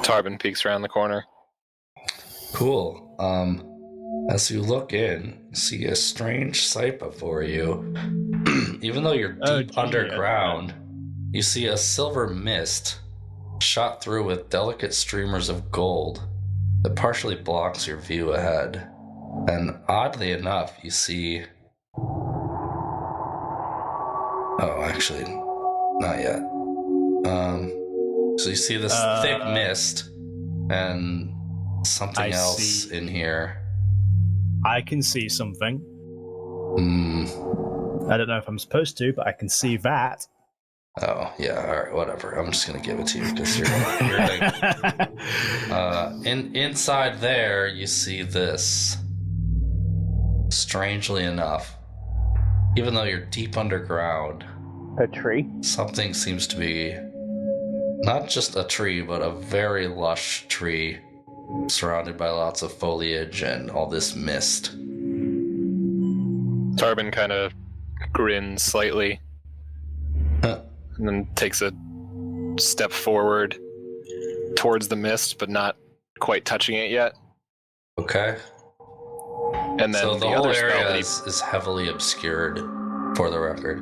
Tarbin peeks around the corner. Cool. As you look in, you see a strange sight before you. Even though you're deep underground, you see a silver mist shot through with delicate streamers of gold that partially blocks your view ahead. And oddly enough, you see... Oh, actually, not yet. So you see this thick mist and something else in here. I can see something. I don't know if I'm supposed to, but I can see that. Oh, yeah, all right, whatever. I'm just going to give it to you because you're inside there, you see this. Strangely enough, even though you're deep underground, a tree? Something seems to be not just a tree, but a very lush tree surrounded by lots of foliage and all this mist. Tarbin kind of grins slightly and then takes a step forward towards the mist, but not quite touching it yet. Okay. And then so the whole other area is heavily obscured, for the record,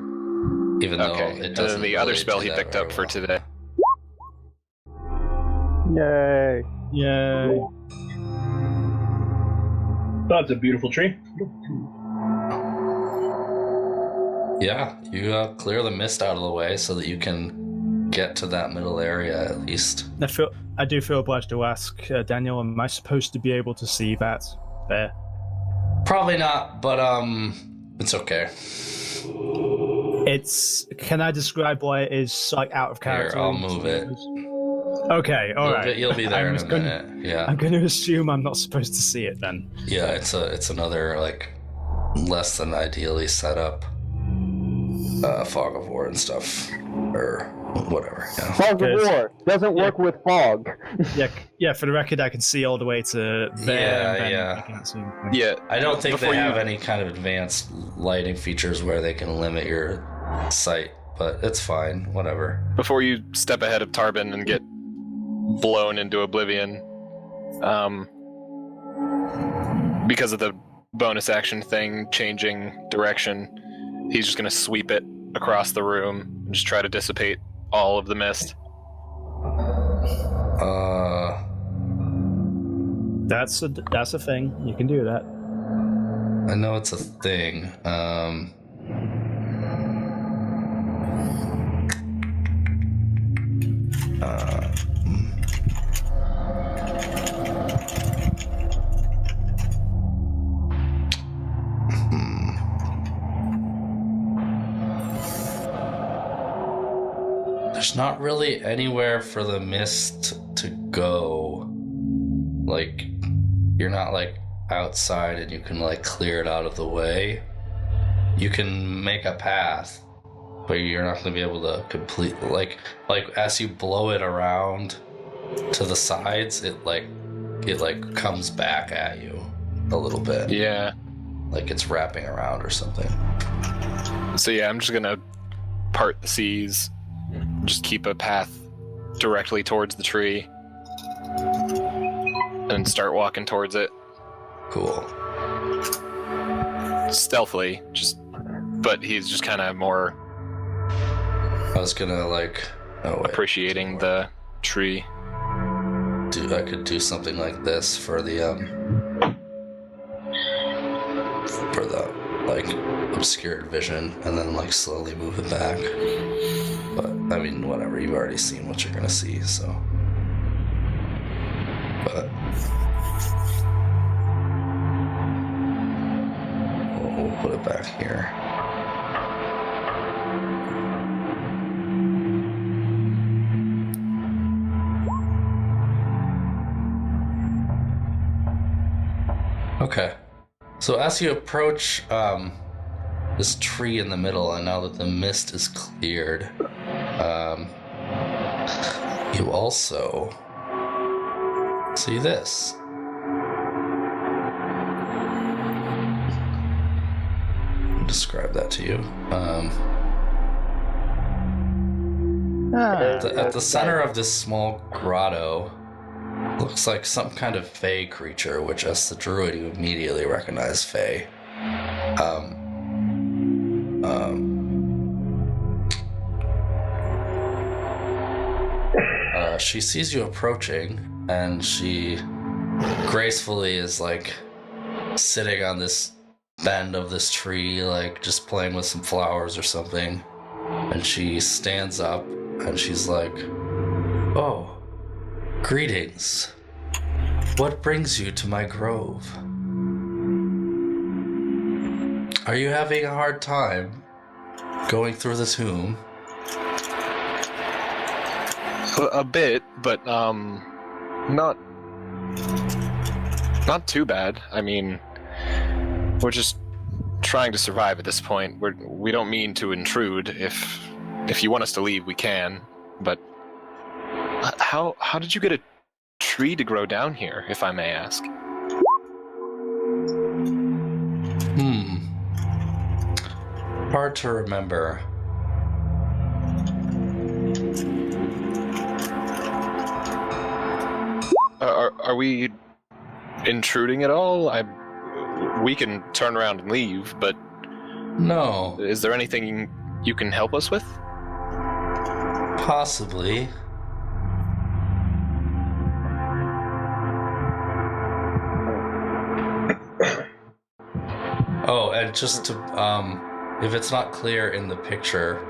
even though it doesn't. And then the other spell he picked up for today. Yay! Yay! That's a beautiful tree. Yeah, you clear the mist out of the way so that you can get to that middle area at least. I do feel obliged to ask, Daniel, am I supposed to be able to see that there? Probably not, but it's okay. Can I describe why it is like out of character? Here, I'll move it. Okay, all right. You'll be there in a minute. Yeah. I'm going to assume I'm not supposed to see it then. Yeah, it's another like less than ideally set up fog of war and stuff, or whatever. Yeah. Fog of war doesn't work with fog. Yeah. For the record, I can see all the way to there. Yeah. I don't think they have any kind of advanced lighting features where they can limit your sight, but it's fine. Whatever. Before you step ahead of Tarbin and get blown into oblivion, because of the bonus action thing changing direction, he's just going to sweep it across the room and just try to dissipate all of the mist. That's a thing. You can do that. I know it's a thing. There's not really anywhere for the mist to go. Like, you're not like outside and you can like clear it out of the way. You can make a path, but you're not going to be able to complete like as you blow it around to the sides, it comes back at you a little bit. Yeah. Like it's wrapping around or something. So yeah, I'm just going to part the seas. Just keep a path directly towards the tree and start walking towards it. Cool. Stealthily, but he's just kind of more. I was gonna appreciating the tree. I could do something like this for the obscured vision, and then like slowly move it back. But I mean, whatever. You've already seen what you're gonna see, so. But we'll put it back here. Okay. So as you approach this tree in the middle, and now that the mist is cleared, you also see this. I'll describe that to you. At the center of this small grotto, Looks like some kind of fey creature, which as the druid you immediately recognize fey. She sees you approaching, and she gracefully is like sitting on this bend of this tree, like just playing with some flowers or something. And she stands up and she's like, "Oh, greetings. What brings you to my grove? Are you having a hard time going through the tomb?" A bit, but not too bad. I mean, we're just trying to survive at this point. We don't mean to intrude. If you want us to leave, we can. But how did you get a tree to grow down here, if I may ask? Hard to remember. Are we intruding at all? We can turn around and leave, but No, is there anything you can help us with? possibly. Oh, and just to, if it's not clear in the picture,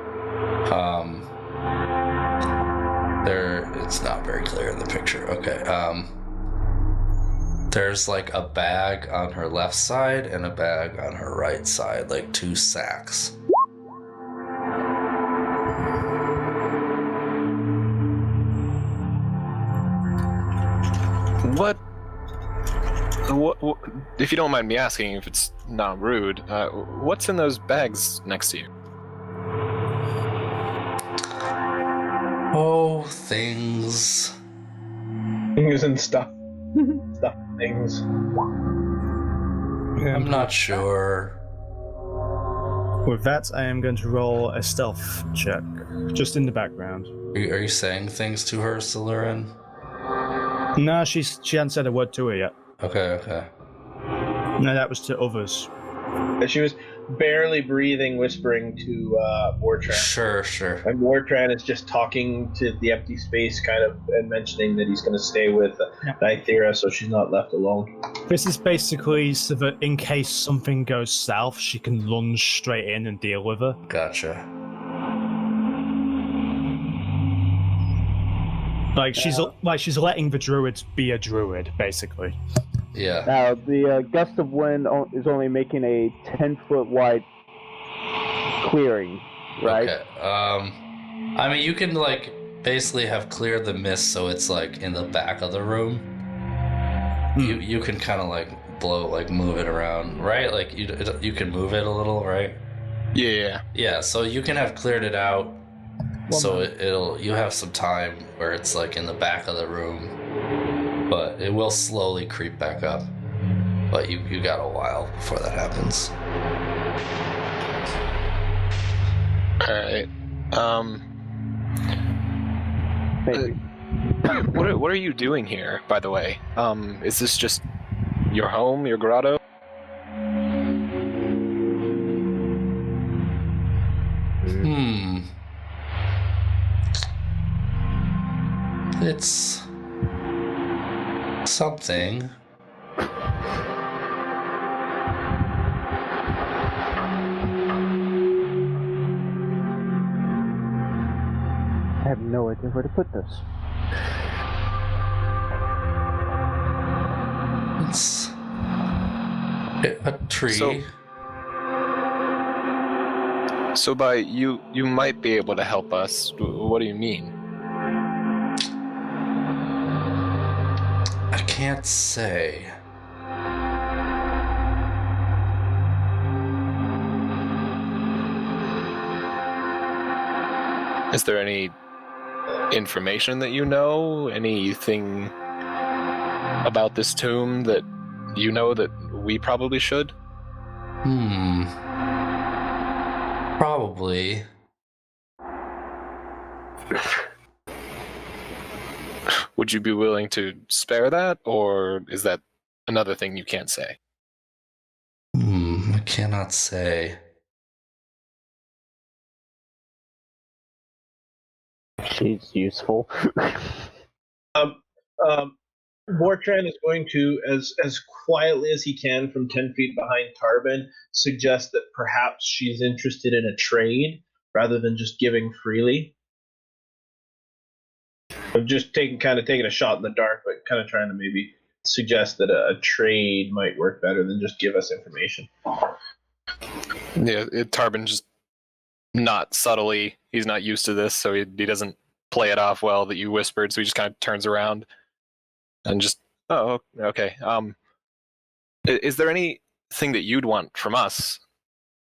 it's not very clear in the picture. Okay, there's like a bag on her left side and a bag on her right side, like 2 sacks. What, if you don't mind me asking, if it's not rude, what's in those bags next to you? Oh, things. Things and stuff. Stuff things. I'm not sure. With that, I am going to roll a stealth check, just in the background. Are you saying things to her, Siren? No, she hasn't said a word to her yet. Okay. No, that was to others. And she was barely breathing, whispering to Wartran. Sure. And Wartran is just talking to the empty space, kind of, and mentioning that he's going to stay with Nythera, so she's not left alone. This is basically so that in case something goes south, she can lunge straight in and deal with her. Gotcha. She's letting the druids be a druid, basically. Yeah. Now, the gust of wind is only making a 10-foot wide clearing, right? Okay. I mean, you can like basically have cleared the mist so it's like in the back of the room. You can kind of like move it around, right? Like you can move it a little, right? Yeah. Yeah. So you can have cleared it out. You have some time where it's like in the back of the room, but it will slowly creep back up. But you got a while before that happens. All right. Maybe. What are you doing here, by the way? Is this just your home, your grotto? It's something. I have no idea where to put this. It's a tree. So by you might be able to help us. What do you mean? I can't say. Is there any information that you know? Anything about this tomb that you know that we probably should? Probably. would you be willing to spare that, or is that another thing you can't say? I cannot say. She's useful. Bortran is going to, as quietly as he can from 10 feet behind Tarbin, suggest that perhaps she's interested in a trade rather than just giving freely. I'm just taking a shot in the dark, but kind of trying to maybe suggest that a trade might work better than just give us information. Yeah, Tarbin just not subtly. He's not used to this, so he doesn't play it off well that you whispered. So he just kind of turns around and just, oh, okay. Is there anything that you'd want from us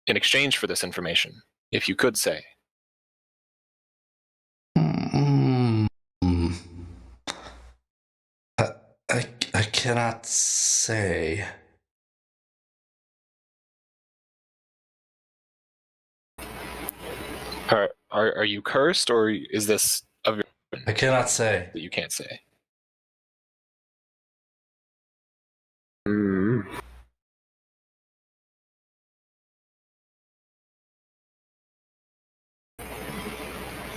in exchange for this information, if you could say? I cannot say. Are you cursed, or is this of your I cannot say. that you can't say?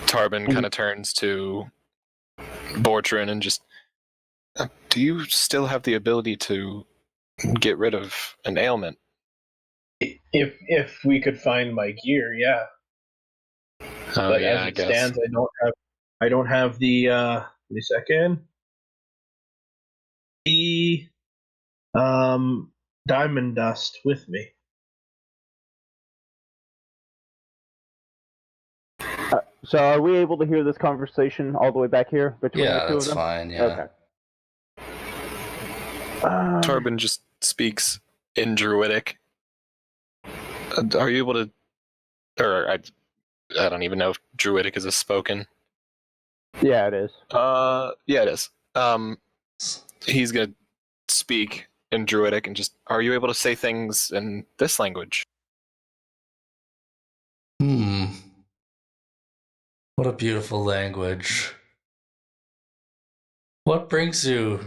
Tarbin kind of turns to Bortran and just, do you still have the ability to get rid of an ailment? If we could find my gear, yeah. Oh, But yeah, as I it guess. stands, I don't have the give me a second. The diamond dust with me. So are we able to hear this conversation all the way back here between Yeah, the two of that's them? fine. Yeah. Okay. Tarbin just speaks in Druidic. Are you able to, or I don't even know if Druidic is a spoken. Yeah, it is. Yeah, it is. He's gonna speak in Druidic and just, are you able to say things in this language? What a beautiful language. What brings you?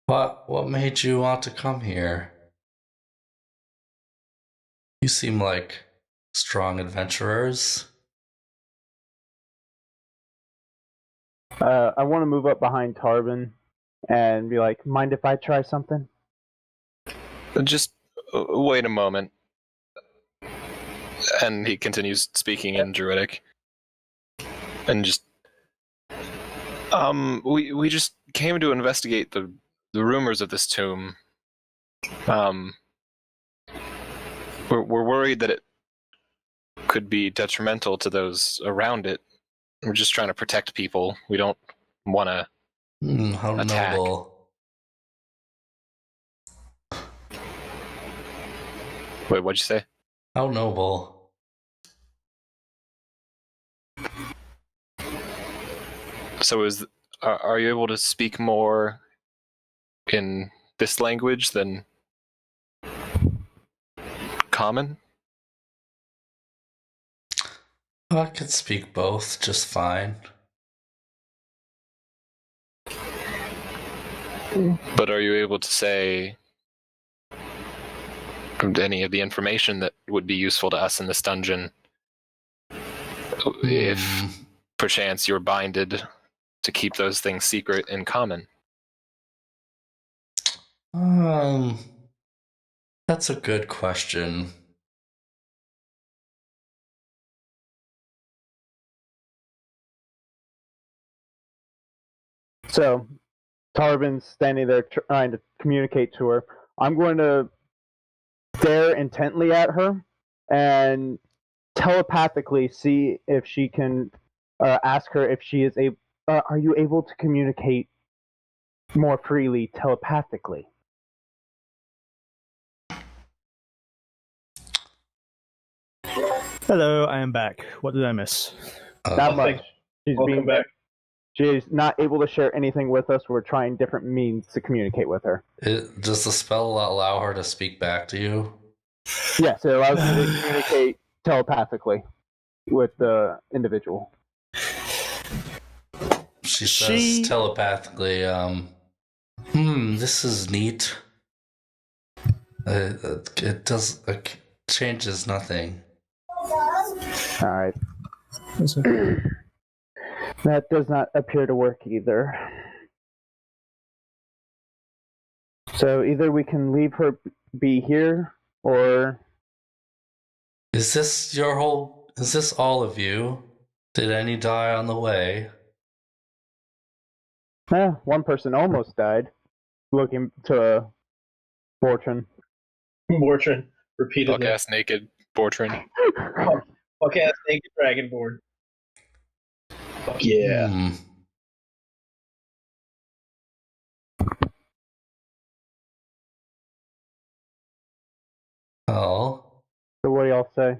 What made you want to come here? You seem like strong adventurers. I want to move up behind Tarbin and be like, mind if I try something? Just wait a moment. And he continues speaking in Druidic. And just, we just came to investigate the rumors of this tomb. We're worried that it could be detrimental to those around it. We're just trying to protect people. We don't want to How attack. noble. Wait, what'd you say? How noble. So are you able to speak more in this language than common? I could speak both just fine. But are you able to say any of the information that would be useful to us in this dungeon? If perchance you're binded to keep those things secret in common. That's a good question. So, Tarbin's standing there trying to communicate to her. I'm going to stare intently at her and telepathically see if she can ask her if she is able. Are you able to communicate more freely telepathically? Hello, I am back. What did I miss? Not much. She's Welcome being back. She's not able to share anything with us. We're trying different means to communicate with her. Does the spell allow her to speak back to you? Yes, it allows me to communicate telepathically with the individual. She says telepathically, this is neat. It does changes nothing. All right. That does not appear to work either. So either we can leave her be here, or Is this all of you? Did any die on the way? one person almost died. Looking to Fortune. Bortran, repeatedly. Fuck ass naked Bortran. Fuck ass naked dragonborn. Fuck yeah. Oh. So what do y'all say?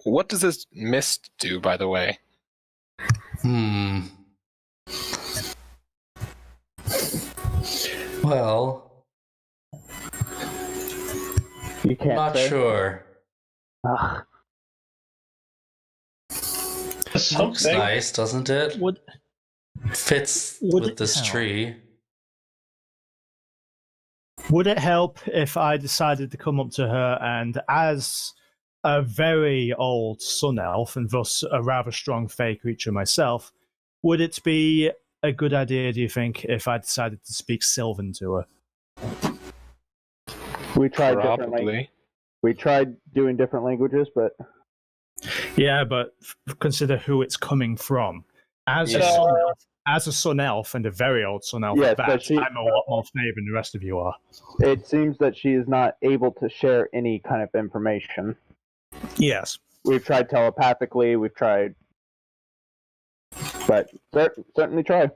What does this mist do, by the way? Well, You can't not say. sure. Ugh. Looks nice, doesn't it? Fits with this tree. Would it help if I decided to come up to her and, as a very old sun elf and thus a rather strong fey creature myself, would it be a good idea, do you think, if I decided to speak Sylvan to her? We tried Probably. We tried doing different languages, but Yeah, but consider who it's coming from. As a sun elf and a very old sun elf, Yes, at but that, I'm a lot more fey than the rest of you are. it seems that she is not able to share any kind of information. Yes. We've tried telepathically, we've tried, but certainly try.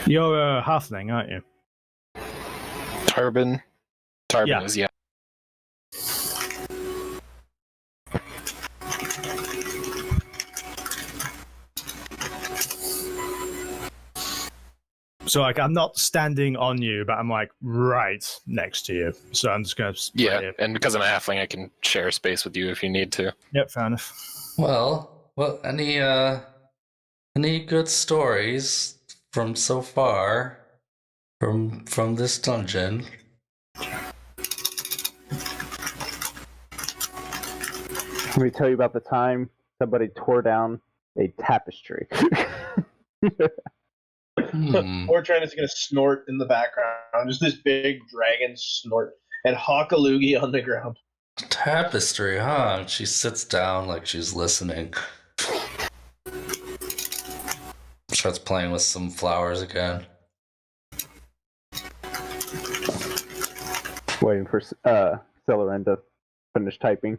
You're a halfling, aren't you? Tarbin Yeah. is, yeah. So, like, I'm not standing on you, but I'm, like, right next to you. So I'm just going to... Yeah, and because I'm a halfling, I can share space with you if you need to. Yep, fair enough. Well, any good stories from so far from this dungeon? Let me tell you about the time somebody tore down a tapestry. Bortran is going to snort in the background. Just this big dragon snort. And hawk a loogie on the ground. Tapestry, huh? She sits down like she's listening. Starts playing with some flowers again. Waiting for Siren to finish typing.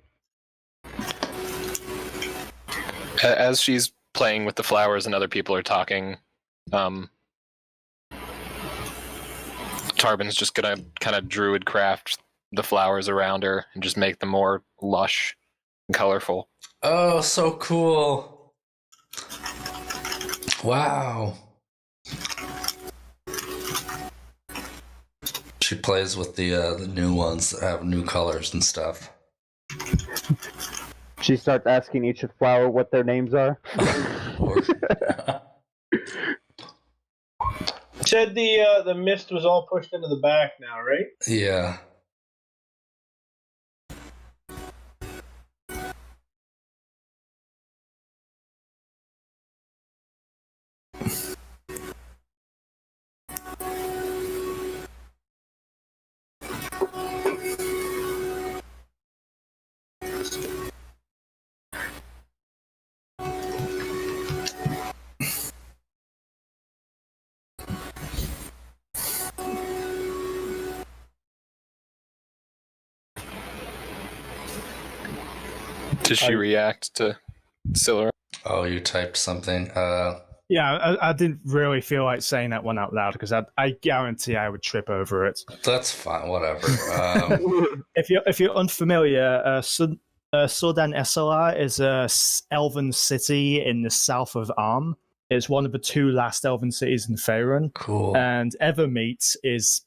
As she's playing with the flowers and other people are talking, Tarbin's just gonna kind of druid craft the flowers around her and just make them more lush and colorful. Oh, so cool. Wow. She plays with the new ones that have new colors and stuff. She starts asking each flower what their names are. Said the mist was all pushed into the back now, right? Yeah. Does she react to Scylla? Oh, you typed something. Yeah, I didn't really feel like saying that one out loud because I guarantee I would trip over it. That's fine. Whatever. If you're unfamiliar, Suldan Esselar is a elven city in the south of Arm. It's one of the 2 last elven cities in Faerun. Cool. And Evermeet is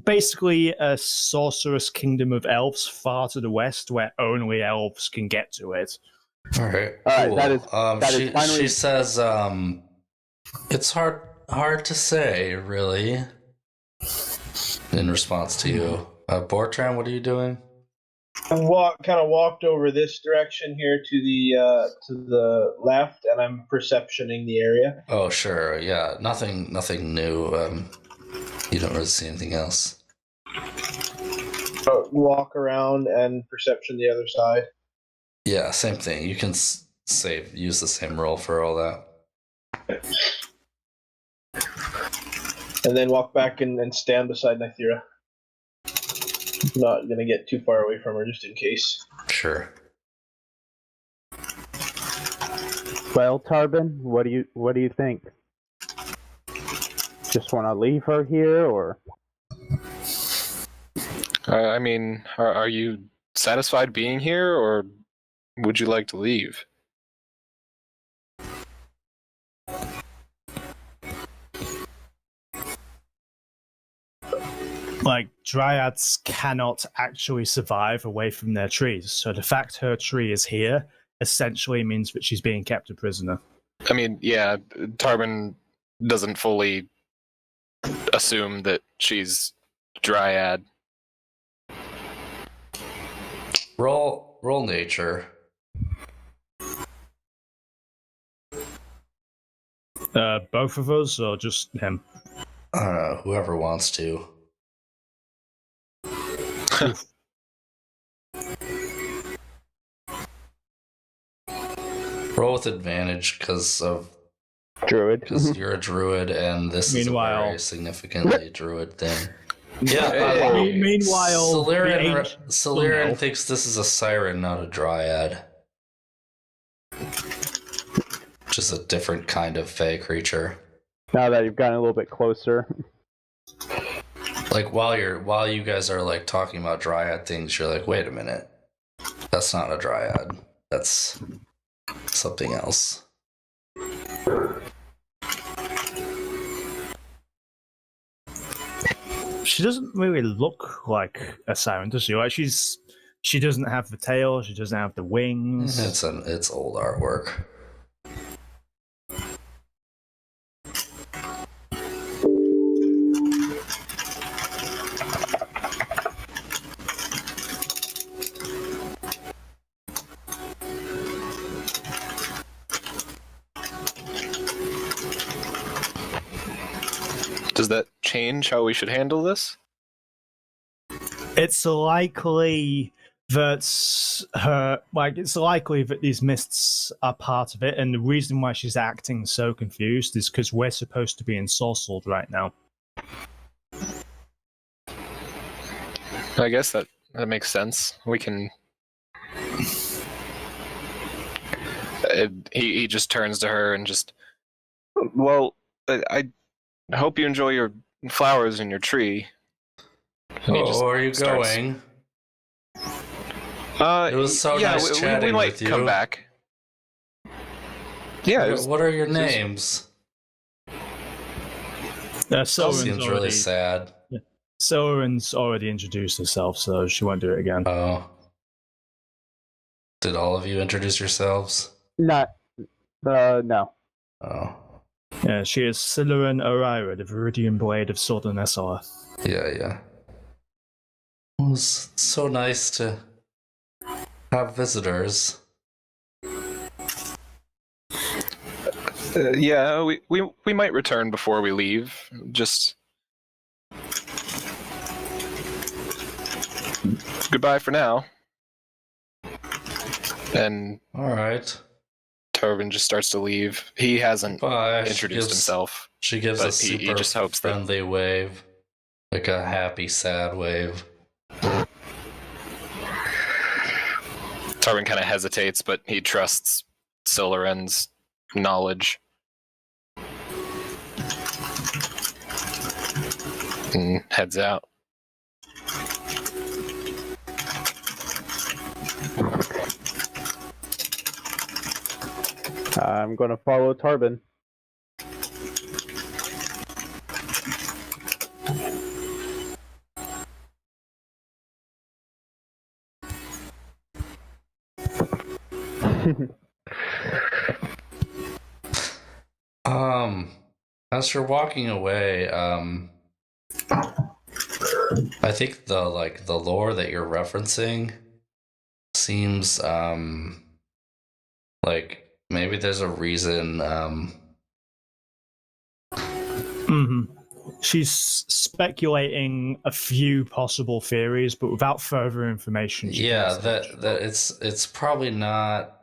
basically a sorcerous kingdom of elves far to the west where only elves can get to it. All right. All Cool. right, that is finally. She says, it's hard to say, really. In response to you, Bortran, what are you doing? I kind of walked over this direction here to the left, and I'm perceptioning the area. Oh, sure. Yeah, nothing new. You don't really see anything else. Walk around and perception the other side. Yeah, same thing. You can use the same roll for all that. And then walk back and stand beside Nythira. Not gonna get too far away from her, just in case. Sure. Well, Tarbin, what do you think? Just want to leave her here, or? I mean, are you satisfied being here, or would you like to leave? Like, dryads cannot actually survive away from their trees, so the fact her tree is here essentially means that she's being kept a prisoner. I mean, yeah, Tarbin doesn't fully assume that she's dryad. Roll nature. Both of us, or just him? I don't know, whoever wants to. Roll with advantage because Druid. you're a druid, and this Meanwhile- is a very significantly druid thing. Yeah. Hey. Meanwhile, the ancient Siren elf- thinks this is a siren, not a dryad. Just a different kind of fey creature. Now that you've gotten a little bit closer. Like while you guys are like talking about dryad things, you're like, wait a minute, that's not a dryad. That's something else. she doesn't really look like a siren, does she? Like, she doesn't have the tail, she doesn't have the wings. It's old artwork. Does that change how we should handle this? It's likely that it's likely that these mists are part of it, and the reason why she's acting so confused is because we're supposed to be ensorcelled right now. I guess that makes sense. We can. He just turns to her and just. Well, I hope you enjoy your flowers in your tree. And he just Where are you starts- going? It was so nice we chatting might with you. come back. Yeah, it was- What are your names? Soren's Seems really sad. Soren's already introduced herself, so she won't do it again. Oh. Did all of you introduce yourselves? No. Oh. Yeah, she is Siren O'Reilly, the Viridian Blade of Southern Esselar. Yeah. It was so nice to have visitors. yeah, we might return before we leave. Just goodbye for now. And All right. Tobin just starts to leave. He hasn't Bye. introduced himself. She gives but a he super just hopes that- friendly wave. Like a happy, sad wave. Tobin kind of hesitates, but he trusts Siren's knowledge. And heads out. I'm going to follow Tarbin. As you're walking away, I think the lore that you're referencing seems like maybe there's a reason. She's speculating a few possible theories, but without further information. Yeah, that it's probably not.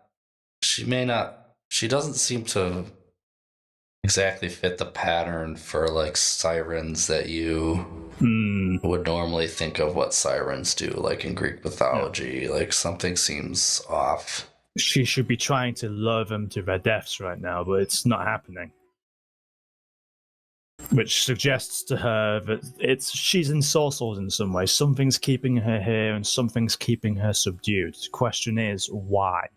She may not. She doesn't seem to exactly fit the pattern for like sirens that you would normally think of what sirens do, like in Greek mythology. Yeah. Like something seems off. She should be trying to lure them to their deaths right now, but it's not happening. Which suggests to her that she's ensorcelled in some way. Something's keeping her here and something's keeping her subdued. The question is, why?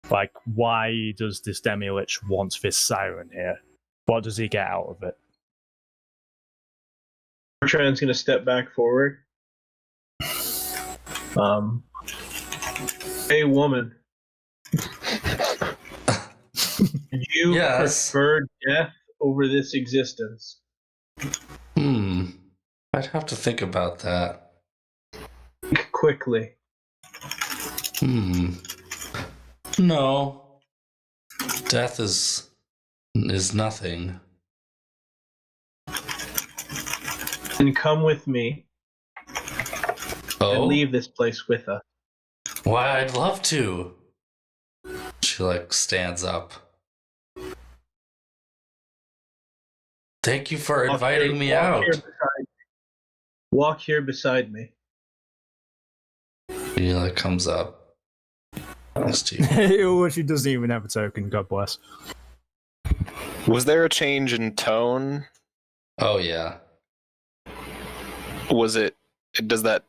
Like, why does this demi-lich want this siren here? What does he get out of it? Bertrand's going to step back forward. Hey, woman. Did you prefer death over this existence? I'd have to think about that. Think quickly. No. Death is nothing. Then come with me. Oh? And leave this place with us. Why, I'd love to. She stands up. Thank you for inviting me out. Walk here beside me. He comes up next to you. She doesn't even have a token, God bless. Was there a change in tone? Oh, yeah. Does that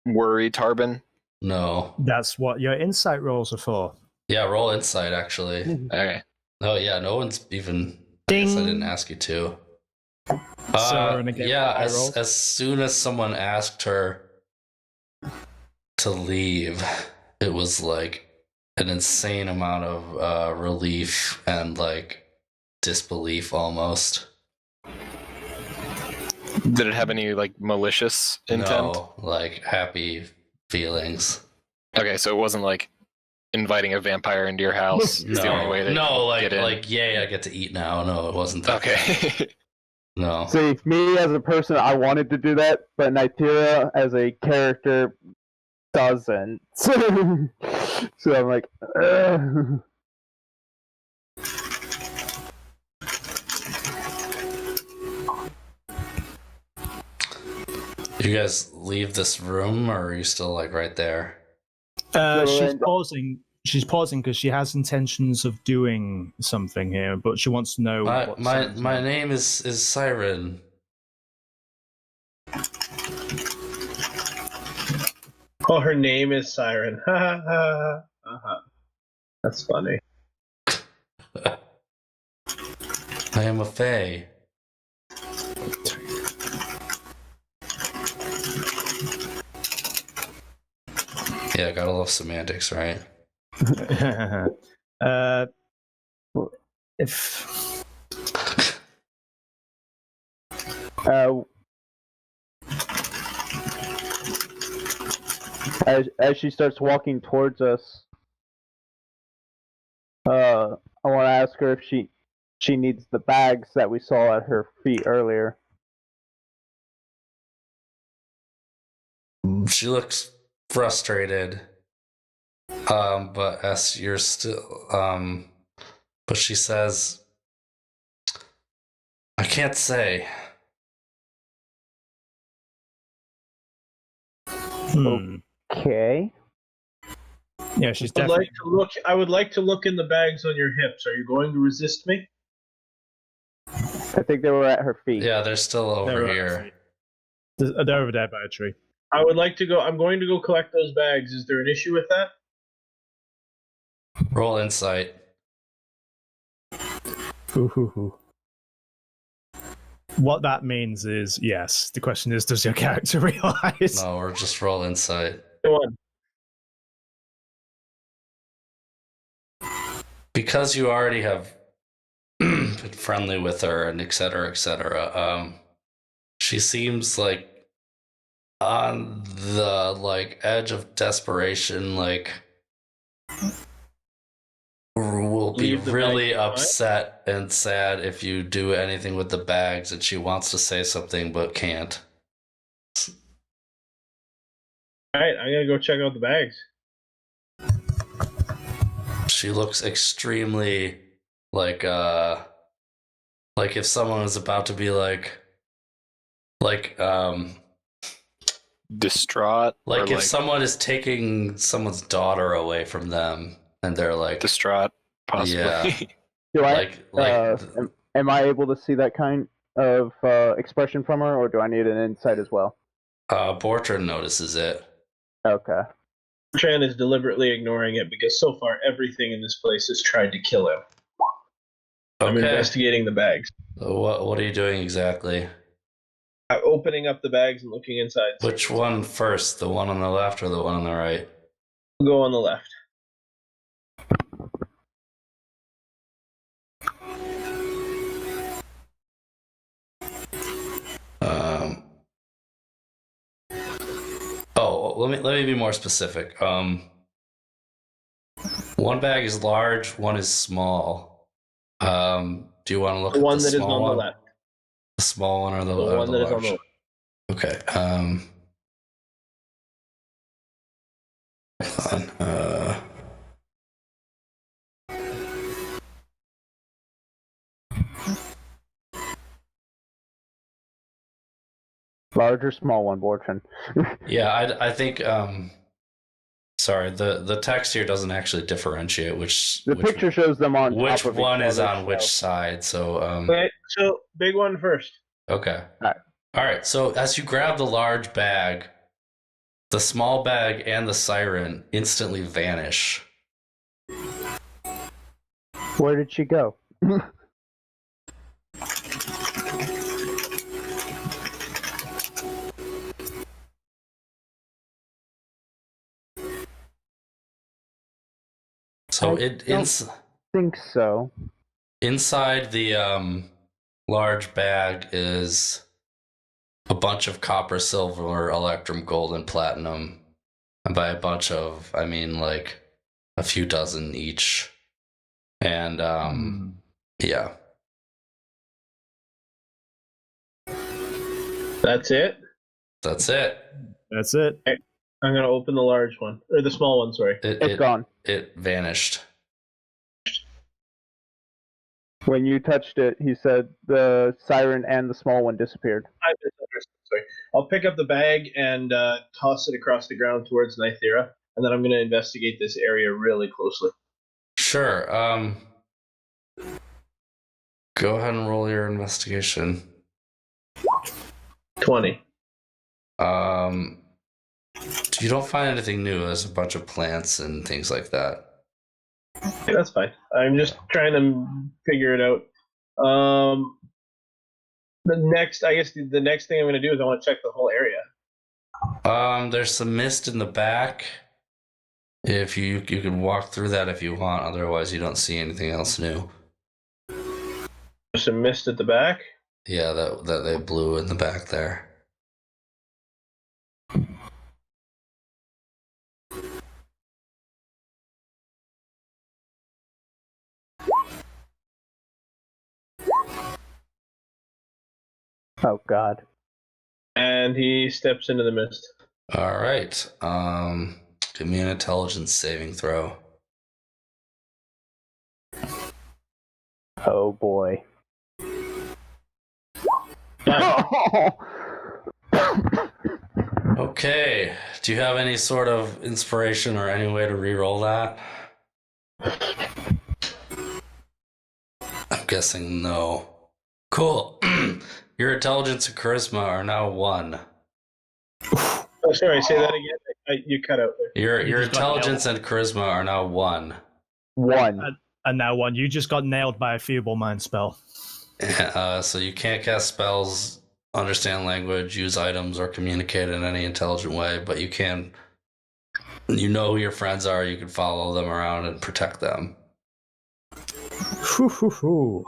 worry Tarbin? No. That's what your insight rolls are for. Yeah, roll insight, actually. Okay. Oh, yeah, no one's even... Ding. I guess I didn't ask you to. As soon as someone asked her to leave, it was an insane amount of relief and disbelief almost. Did it have any malicious intent? No, happy feelings. Okay, so it wasn't inviting a vampire into your house. Is the only way that yay, I get to eat now. No, it wasn't that. Okay. No. See, me as a person, I wanted to do that, but Nytira as a character doesn't. So I'm like, You guys leave this room, or are you still right there? She's pausing. She's pausing because she has intentions of doing something here, but she wants to know. My name is Siren. Oh, her name is Siren. That's funny. I am a fae. Yeah, gotta love semantics, right? If as she starts walking towards us, I want to ask her if she needs the bags that we saw at her feet earlier. She looks frustrated, but as you're still, but she says, "I can't say." Okay. Yeah, she's I definitely. would like to look in the bags on your hips. Are you going to resist me? I think they were at her feet. Yeah, they're still over here. They're over there by a tree. I would like to go. I'm going to go collect those bags. Is there an issue with that? Roll insight. Ooh. What that means is yes. The question is, does your character realize? No, or just roll insight. Go on. Because you already have been friendly with her and et cetera, she seems like on the like edge of desperation, like will be Leave the really bags behind? upset and sad if you do anything with the bags, and she wants to say something but can't. All right, I'm gonna go check out the bags. She looks extremely like if someone was about to be like Distraught. like or if someone is taking someone's daughter away from them and they're like distraught, possibly. Yeah. Do I am I able to see that kind of expression from her, or do I need an insight as well? Bortran notices it. Okay. Tran is deliberately ignoring it because so far everything in this place has tried to kill him. I'm Okay. investigating the bags. What are you doing exactly? I'm opening up the bags and looking inside. Which one first? The one on the left or the one on the right? I'll go on the left. Let me be more specific. One bag is large, one is small. Do you want to look The at one the that is small on one? the left. The small one or the one that is large? on the left. Okay. Hold on. Large or small one, Bortran? Yeah, I think. Sorry, the text here doesn't actually differentiate which picture shows them on which top of one each is other, on which side. So Okay, so big one first. Okay. All right. So as you grab the large bag, the small bag and the siren instantly vanish. Where did she go? So think so. Inside the large bag is a bunch of copper, silver, electrum, gold, and platinum. And by a bunch of, I mean like a few dozen each. And yeah. That's it? That's it. That's it. Okay. I'm going to open the large one. Or the small one, sorry. It's gone. It vanished. When you touched it, he said the siren and the small one disappeared. I misunderstood. Sorry. I'll pick up the bag and toss it across the ground towards Nythera, and then I'm going to investigate this area really closely. Sure. Go ahead and roll your investigation. 20. You don't find anything new. There's a bunch of plants and things like that. Okay, that's fine. I'm just trying to figure it out. The next thing I'm going to do is I want to check the whole area. There's some mist in the back. If you can walk through that if you want. Otherwise, you don't see anything else new. There's some mist at the back. Yeah, that they blew in the back there. Oh God. And he steps into the mist. All right. Give me an intelligence saving throw. Oh boy. Okay. Do you have any sort of inspiration or any way to re-roll that? I'm guessing no. Cool. Your intelligence and charisma are now 1. Oh, sorry. Say that again. You cut out there. Your intelligence and charisma are now 1. 1. And now one, you just got nailed by a feeble mind spell. So you can't cast spells, understand language, use items, or communicate in any intelligent way, but you can. You know who your friends are. You can follow them around and protect them. Oh,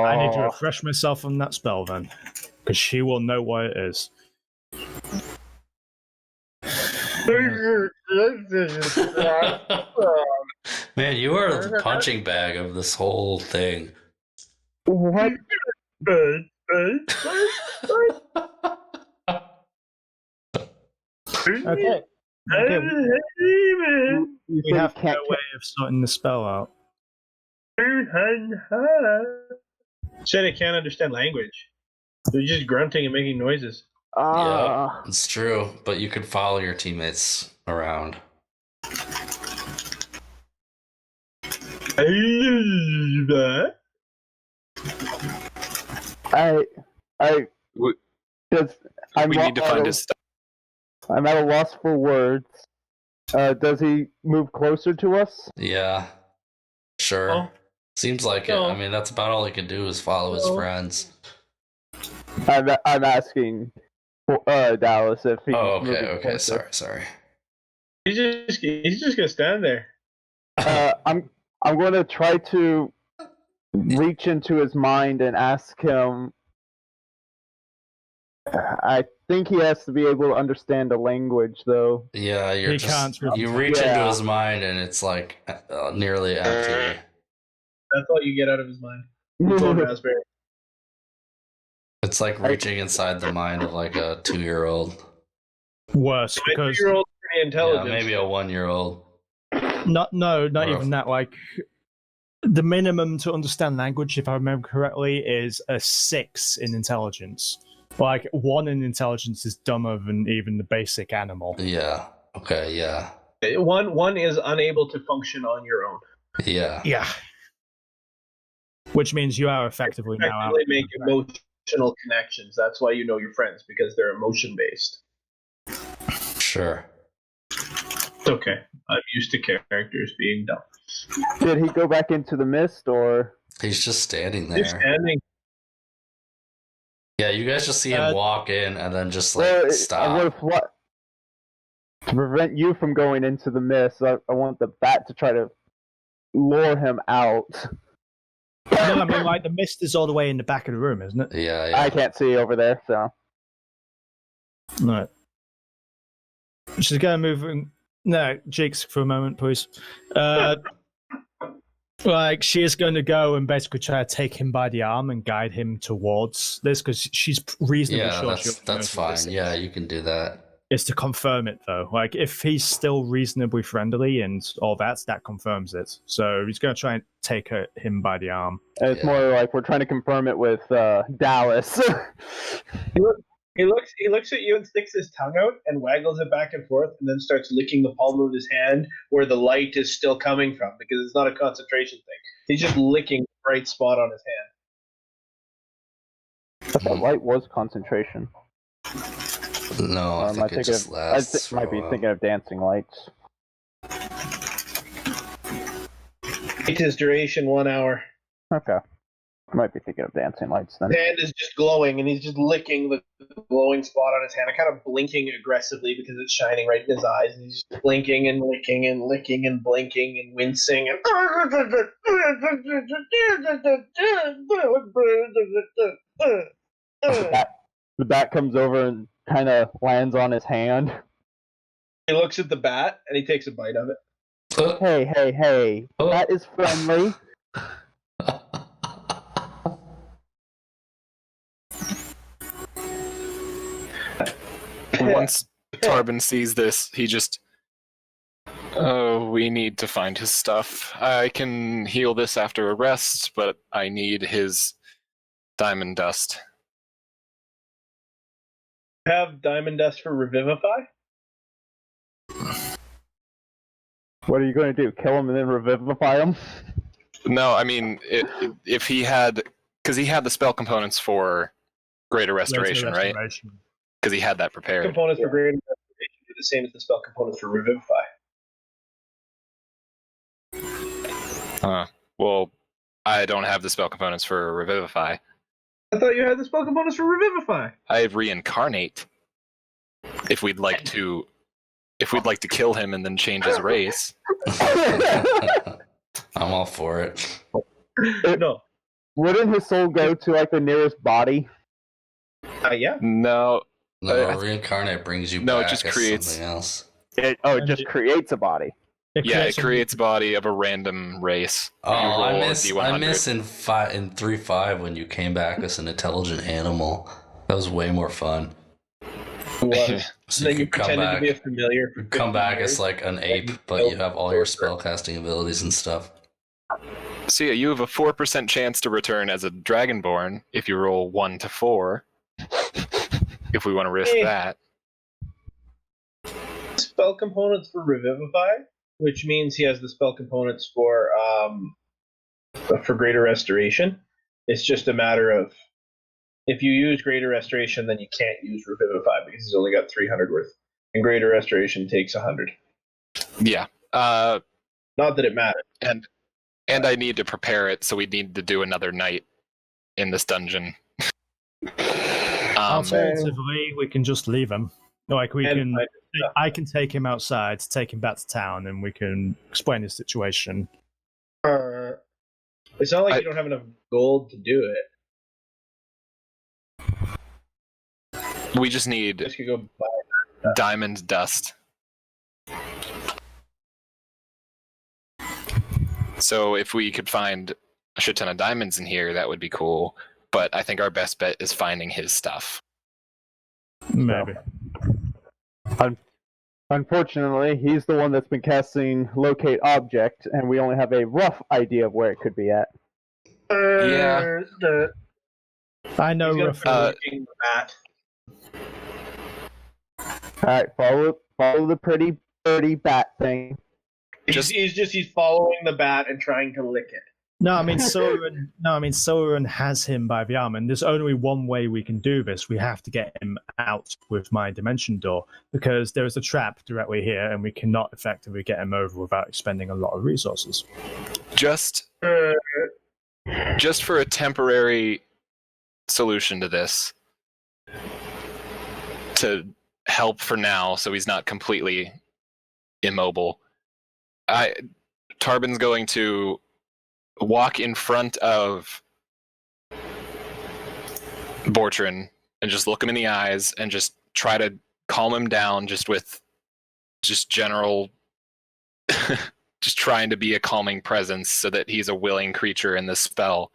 I need to refresh myself on that spell then, because she will know what it is. Man, you are the punching bag of this whole thing. what? Okay. You We said have you can't. no way of sorting the spell out. Said they can't understand language. They're just grunting and making noises. Yeah, it's true, but you could follow your teammates around. We need to find his stuff. I'm at a loss for words. Does he move closer to us? Yeah, sure. Oh. Seems like No. it. I mean, that's about all he can do is follow his No. friends. I'm asking Dallas if he. Oh, okay. Sorry. He's just gonna stand there. I'm going to try to reach into his mind and ask him. I think he has to be able to understand a language, though. Yeah, He can't really- you reach Yeah. into his mind and it's like nearly empty. That's all you get out of his mind. It's on raspberry. It's like reaching inside the mind of like a 2-year-old. Worse, My because 2-year-old pretty Yeah, intelligent. maybe a 1-year-old. not Or- even that. Like the minimum to understand language, if I remember correctly, is a 6 in intelligence. Like 1 in intelligence is dumber than even the basic animal. Yeah. Okay. Yeah. One is unable to function on your own. Yeah. Yeah. Which means you are effectively now out. Effectively make emotional connections. That's why you know your friends, because they're emotion based. Sure. It's okay. I'm used to characters being dumb. Did he go back into the mist, or? He's just standing They're there. standing. Yeah, you guys just see him walk in and then just like I stop. want to prevent you from going into the mist. I want the bat to try to lure him out. No, I mean, like the mist is all the way in the back of the room, isn't it? Yeah. I can't see over there, so. No. She's going to move. No, Jakes, for a moment, please. Like, she is going to go and basically try to take him by the arm and guide him towards this, because she's reasonably Yeah, sure that's fine. Yeah, you can do that. It's to confirm it, though. Like, if he's still reasonably friendly and all that confirms it. So he's going to try and take him by the arm. And it's Yeah. more like we're trying to confirm it with Dallas. He looks at you and sticks his tongue out and waggles it back and forth, and then starts licking the palm of his hand where the light is still coming from, because it's not a concentration thing. He's just licking the bright spot on his hand. But that light was concentration. No, I Or am I think it thinking just of, lasts. might be thinking of dancing lights. It is duration 1 hour. Okay. I might be thinking of dancing lights then. His hand is just glowing, and he's just licking the glowing spot on his hand, and kind of blinking aggressively because it's shining right in his eyes. And he's just blinking and licking and licking and blinking and wincing and. The bat comes over and kind of lands on his hand. He looks at the bat and he takes a bite of it. Hey. Oh. That is friendly. Once Tarbin sees this, he just. Oh, we need to find his stuff. I can heal this after a rest, but I need his diamond dust. Have diamond dust for revivify? What are you going to do? Kill him and then revivify him? No, I mean, if he had. Because he had the spell components for Greater Restoration, right? Because he had that prepared. Components for greater restoration do the same as the spell components for revivify. Well, I don't have the spell components for Revivify. I thought you had the spell components for Revivify. I have Reincarnate. If we'd like to kill him and then change his race. I'm all for it. No. Wouldn't his soul go to like the nearest body? Yeah. No. No, reincarnate brings you No, it back just as creates- something else. It just creates a body. It creates a body of a random race. Oh, You roll I a miss D100. in 3.5 when you came back as an intelligent animal. That was way more fun. Was. So Then you could come pretended to back, be a familiar. For come 50 back years. as like an ape, but you have all your spellcasting abilities and stuff. So yeah, you have a 4% chance to return as a Dragonborn if you roll 1 to 4. If we want to risk that. Spell components for Revivify, which means he has the spell components for Greater Restoration. It's just a matter of if you use Greater Restoration, then you can't use Revivify because he's only got 300 worth, and Greater Restoration takes 100. Yeah. Not that it matters. And I need to prepare it, so we need to do another night in this dungeon. Alternatively, we can just leave him. Like And I can take him outside, take him back to town, and we can explain the situation. It's not like you don't have enough gold to do it. We just need Just could go buy. diamond dust. So if we could find a shit ton of diamonds in here, that would be cool. But I think our best bet is finding his stuff. Maybe. Unfortunately, he's the one that's been casting Locate Object, and we only have a rough idea of where it could be at. Yeah. I know He's roughly. gonna looking at. Alright, follow the pretty birdie bat thing. He's following the bat and trying to lick it. No, I mean Siren has him by the arm, and there's only one way we can do this. We have to get him out with my dimension door, because there is a trap directly here, and we cannot effectively get him over without expending a lot of resources. Just for a temporary solution to this, to help for now, so he's not completely immobile. Tarbin's going to walk in front of Bortrin and just look him in the eyes and just try to calm him down, just with just general just trying to be a calming presence so that he's a willing creature in this spell.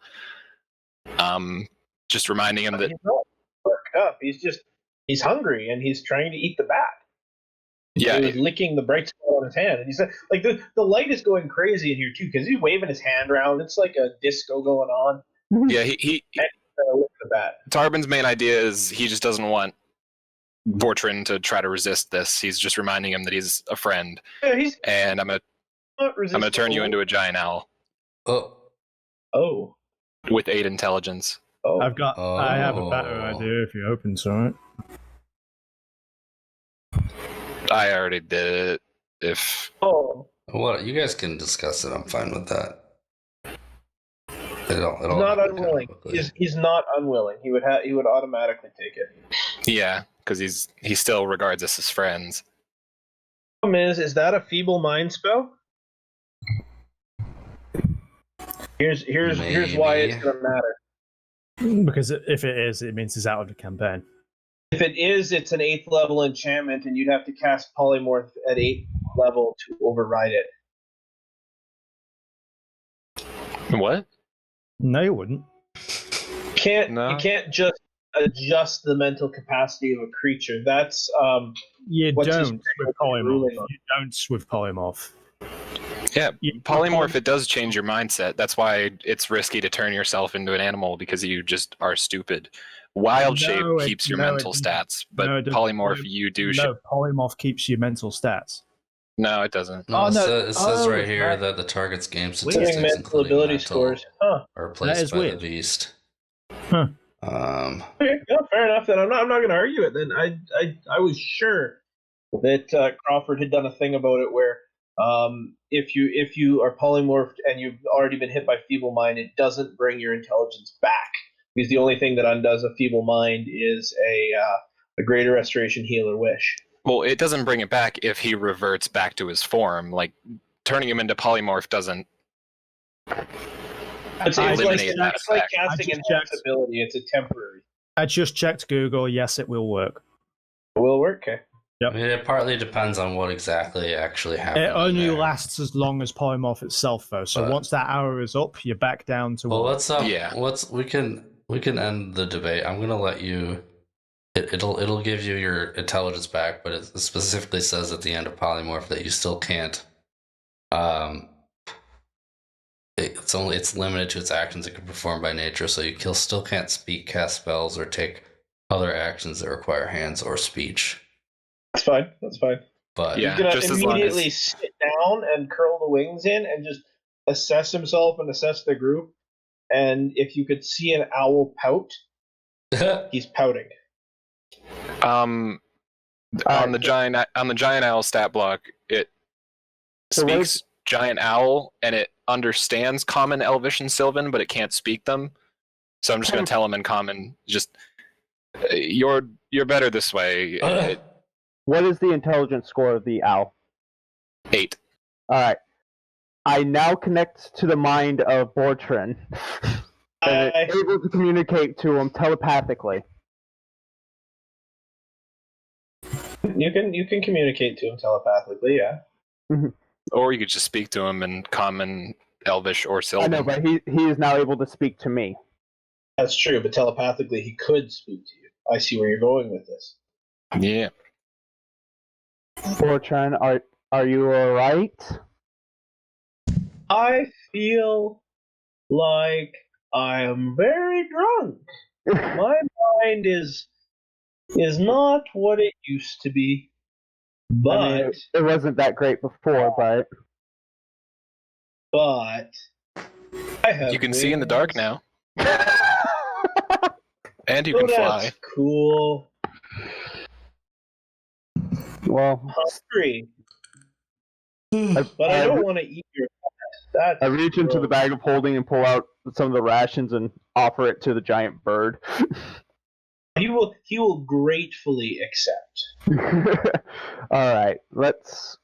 Just reminding him that He's not worked up. He's hungry and he's trying to eat the bat. yeah, He was licking the bright spot on his hand, and he said, like the light is going crazy in here too because he's waving his hand around. It's like a disco going on. yeah, he Lick the bat. Tarbin's main idea is he just doesn't want Bortrin to try to resist this. He's just reminding him that he's a friend. Yeah, he's And I'm not gonna turn you into a giant owl Oh. with 8 intelligence. Oh. I have a better idea if you're open to it. I already did it. If Oh. What? You guys can discuss it. I'm fine with that. It'll He's not happen unwilling. quickly. He's not unwilling. He would automatically take it. yeah, because he still regards us as friends. Problem is that a feeble mind spell? Here's why it's Maybe. gonna matter. Because if it is, it means he's out of the campaign. If it is, it's an 8th level enchantment, and you'd have to cast Polymorph at 8th level to override it. What? No, you wouldn't. You can't No. you can't just adjust the mental capacity of a creature. That's You What's his don't with ruling polymorph. on? You don't with polymorph. Yeah, You- polymorph, it does change your mindset. That's why it's risky to turn yourself into an animal, because you just are stupid. Wild shape No, keeps your no, it mental doesn't. stats, but No, it doesn't. polymorph, you do No, polymorph keeps your mental stats. No, it doesn't. No, Oh, it no. says, Oh, right here right. that the target's game winning statistics, mental including ability mental, scores. Huh. are replaced is by weird. the beast. Huh. Okay, yeah, fair enough. Then I'm not going to argue it. Then I was sure that Crawford had done a thing about it where If you are polymorphed and you've already been hit by feeble mind, it doesn't bring your intelligence back, because the only thing that undoes a feeble mind is a greater restoration, heal, or wish. Well, it doesn't bring it back if he reverts back to his form. Like, turning him into polymorph doesn't It's eliminate that it's like effect. casting enhanced ability. It's a temporary. I just checked Google. Yes, it will work. It will work. Okay. I mean, it partly depends on what exactly actually happened. It only there. lasts as long as polymorph itself, though. So But- once that hour is up, you're back down to Well, one. we can end the debate. I'm gonna let you. It'll give you your intelligence back, but it specifically says at the end of polymorph that you still can't. It's limited to its actions it can perform by nature, so you still can't speak, cast spells, or take other actions that require hands or speech. That's fine. That's fine. But Yeah. He's gonna just as long immediately as- sit down and curl the wings in and just assess himself and assess the group. And if you could see an owl pout, he's pouting. On the giant owl stat block, it So what speaks giant owl and it understands common, Elvish, and Sylvan, but it can't speak them. So I'm just going to tell him in common, just you're better this way. What is the intelligence score of the owl? 8. All right. I now connect to the mind of Bortrin and I- able to communicate to him telepathically. You can communicate to him telepathically, yeah. Or you could just speak to him in common, Elvish, or I Sylvan. know, but he is now able to speak to me. That's true, but telepathically he could speak to you. I see where you're going with this. Yeah. Bortrin, are you all right? I feel like I am very drunk. My mind is not what it used to be. But I mean, it wasn't that great before, but I have You can see in the dark wings. now. And you Oh, can that's fly. cool. well, Hungry, but I don't want to eat your fat. I reach into the bag of holding and pull out some of the rations and offer it to the giant bird. He will gratefully accept. All right, let's